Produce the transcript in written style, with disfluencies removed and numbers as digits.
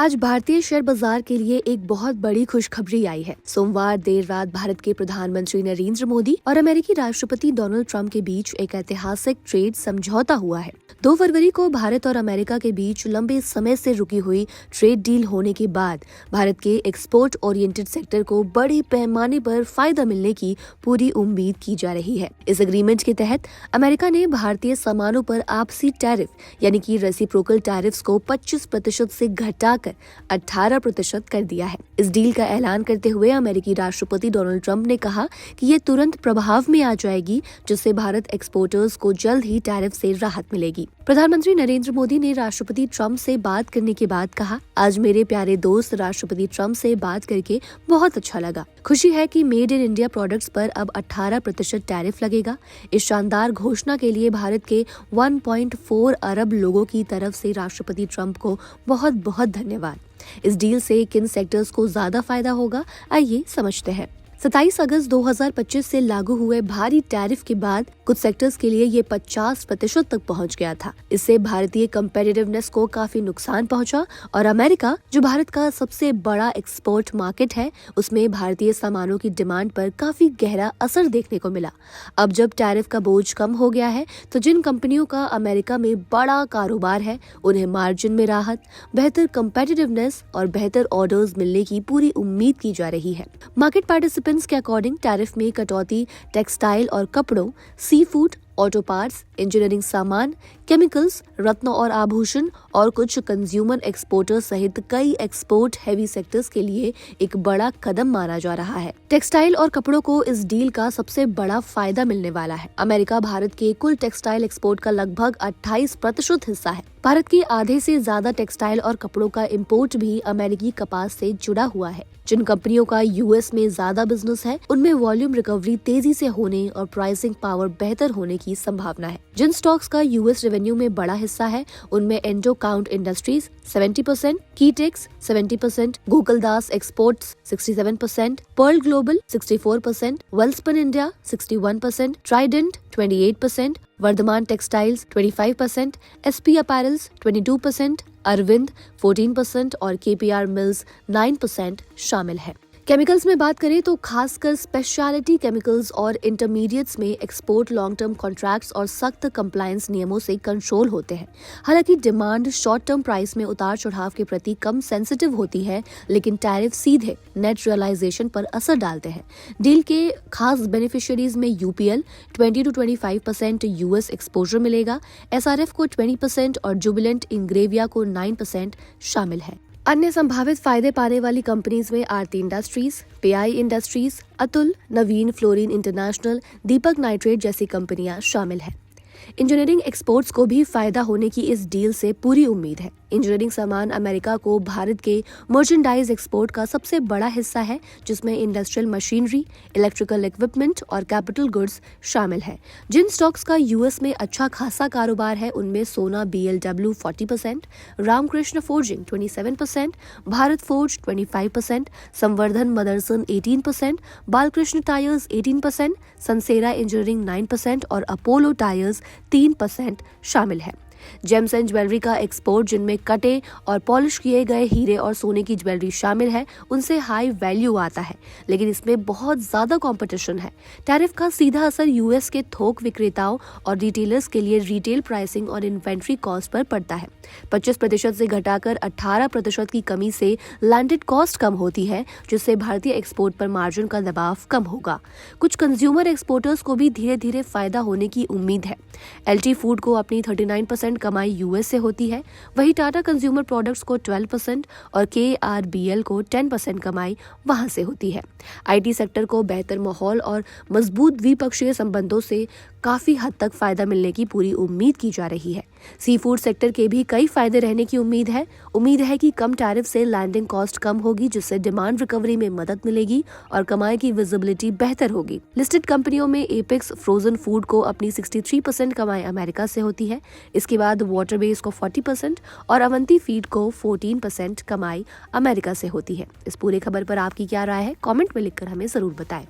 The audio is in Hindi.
आज भारतीय शेयर बाजार के लिए एक बहुत बड़ी खुशखबरी आई है। सोमवार देर रात भारत के प्रधानमंत्री नरेंद्र मोदी और अमेरिकी राष्ट्रपति डोनाल्ड ट्रंप के बीच एक ऐतिहासिक ट्रेड समझौता हुआ है। 2 फरवरी को भारत और अमेरिका के बीच लंबे समय से रुकी हुई ट्रेड डील होने के बाद भारत के एक्सपोर्ट ओरिएंटेड सेक्टर को बड़े पैमाने पर फायदा मिलने की पूरी उम्मीद की जा रही है। इस एग्रीमेंट के तहत अमेरिका ने भारतीय सामानों पर आपसी टैरिफ यानी कि रेसिप्रोकल टैरिफ्स को 25% से घटाकर 18% कर दिया है। इस डील का ऐलान करते हुए अमेरिकी राष्ट्रपति डोनाल्ड ट्रंप ने कहा कि ये तुरंत प्रभाव में आ जाएगी, जिससे भारत एक्सपोर्टर्स को जल्द ही टैरिफ से राहत मिलेगी। प्रधानमंत्री नरेंद्र मोदी ने राष्ट्रपति ट्रंप से बात करने के बाद कहा, आज मेरे प्यारे दोस्त राष्ट्रपति ट्रंप से बात करके बहुत अच्छा लगा। खुशी है कि मेड इन इंडिया प्रोडक्ट्स पर अब 18% टैरिफ लगेगा। इस शानदार घोषणा के लिए भारत के 1.4 अरब लोगों की तरफ से राष्ट्रपति ट्रंप को बहुत बहुत धन्यवाद। इस डील से किन सेक्टर्स को ज्यादा फायदा होगा, आइए समझते हैं। 27 अगस्त 2025 से लागू हुए भारी टैरिफ के बाद कुछ सेक्टर्स के लिए ये 50% तक पहुंच गया था। इससे भारतीय कंपेटिटिवनेस को काफी नुकसान पहुंचा और अमेरिका, जो भारत का सबसे बड़ा एक्सपोर्ट मार्केट है, उसमें भारतीय सामानों की डिमांड पर काफी गहरा असर देखने को मिला। अब जब टैरिफ का बोझ कम हो गया है, तो जिन कंपनियों का अमेरिका में बड़ा कारोबार है, उन्हें मार्जिन में राहत, बेहतर कंपेटिटिवनेस और बेहतर ऑर्डर्स मिलने की पूरी उम्मीद की जा रही है। मार्केट पार्टिसिपेंट्स के अकॉर्डिंग टैरिफ में कटौती टेक्सटाइल और कपड़ों, sea food, auto parts, engineering सामान, केमिकल्स, रत्न और आभूषण और कुछ कंज्यूमर एक्सपोर्टर्स सहित कई एक्सपोर्ट हैवी सेक्टर्स के लिए एक बड़ा कदम माना जा रहा है। टेक्सटाइल और कपड़ों को इस डील का सबसे बड़ा फायदा मिलने वाला है। अमेरिका भारत के कुल टेक्सटाइल एक्सपोर्ट का लगभग 28% हिस्सा है। भारत के आधे से ज्यादा टेक्सटाइल और कपड़ों का इम्पोर्ट भी अमेरिकी कपास से जुड़ा हुआ है। जिन कंपनियों का यूएस में ज्यादा बिजनेस है, उनमें वॉल्यूम रिकवरी तेजी से होने और प्राइसिंग पावर बेहतर होने की संभावना है। जिन स्टॉक्स का यूएस रेवेन्यू में बड़ा हिस्सा है, उनमें एंडो काउंट इंडस्ट्रीज 70%, कीटेक्स 70%, गोकुलदास एक्सपोर्ट्स 67%, पर्ल ग्लोबल 64%, वेलस्पन इंडिया 61%, ट्राइडेंट 28%, वर्धमान टेक्सटाइल्स 25%, एसपी अपैरल्स 22%, अरविंद 14% और केपीआर मिल्स 9% शामिल है। केमिकल्स में बात करें तो खासकर स्पेशलिटी केमिकल्स और इंटरमीडिएट्स में एक्सपोर्ट लॉन्ग टर्म कॉन्ट्रैक्ट्स और सख्त कंप्लायंस नियमों से कंट्रोल होते हैं। हालांकि डिमांड शॉर्ट टर्म प्राइस में उतार चढ़ाव के प्रति कम सेंसिटिव होती है, लेकिन टैरिफ सीधे नेट रियलाइजेशन पर असर डालते हैं। डील के खास बेनिफिशियरीज में यूपीएल 20 to 25% यूएस एक्सपोजर मिलेगा, एसआरएफ को 20% और जुबिलेंट इंग्रेविया को 9% शामिल है। अन्य संभावित फायदे पाने वाली कंपनीज में आरती इंडस्ट्रीज, पीआई इंडस्ट्रीज, अतुल, नवीन फ्लोरिन इंटरनेशनल, दीपक नाइट्रेट जैसी कंपनियां शामिल हैं। इंजीनियरिंग एक्सपोर्ट्स को भी फायदा होने की इस डील से पूरी उम्मीद है। इंजीनियरिंग सामान अमेरिका को भारत के मर्चेंडाइज एक्सपोर्ट का सबसे बड़ा हिस्सा है, जिसमें इंडस्ट्रियल मशीनरी, इलेक्ट्रिकल इक्विपमेंट और कैपिटल गुड्स शामिल है। जिन स्टॉक्स का यूएस में अच्छा खासा कारोबार है, उनमें सोना बीएलडब्ल्यू 40%, रामकृष्ण फोर्जिंग 27%, भारत फोर्ज 25%, संवर्धन मदरसन 18%, बालकृष्ण टायर्स 18%, संसेरा इंजीनियरिंग 9% और अपोलो टायर्स 3% शामिल है। जेम्स एंड ज्वेलरी का एक्सपोर्ट, जिनमें कटे और पॉलिश किए गए हीरे और सोने की ज्वेलरी शामिल है, उनसे हाई वैल्यू आता है, लेकिन इसमें बहुत ज्यादा कंपटीशन है। टैरिफ का सीधा असर यूएस के थोक विक्रेताओं और रिटेलर्स के लिए रिटेल प्राइसिंग और इन्वेंट्री कॉस्ट पर पड़ता है। 25% से घटाकर 18% की कमी से लैंडेड कॉस्ट कम होती है, जिससे भारतीय एक्सपोर्ट पर मार्जिन का दबाव कम होगा। कुछ कंज्यूमर एक्सपोर्टर्स को भी धीरे धीरे फायदा होने की उम्मीद है। एलटी फूड को अपनी 39% कमाई यूएस से होती है, वही टाटा कंज्यूमर प्रोडक्ट्स को 12% और केआरबीएल को 10% कमाई वहां से होती है। आईटी सेक्टर को बेहतर माहौल और मजबूत द्विपक्षीय संबंधों से काफी हद तक फायदा मिलने की पूरी उम्मीद की जा रही है। सी फूड सेक्टर के भी कई फायदे रहने की उम्मीद है कि कम टैरिफ से लैंडिंग कॉस्ट कम होगी, जिससे डिमांड रिकवरी में मदद मिलेगी और कमाई की विजिबिलिटी बेहतर होगी। लिस्टेड कंपनियों में एपेक्स फ्रोजन फूड को अपनी 63% कमाई अमेरिका से होती है। इसके बाद वाटरबेस को 40% और अवंती फीड को 14% कमाई अमेरिका से होती है। इस पूरे खबर पर आपकी क्या राय है, कमेंट में लिखकर हमें जरूर बताएं।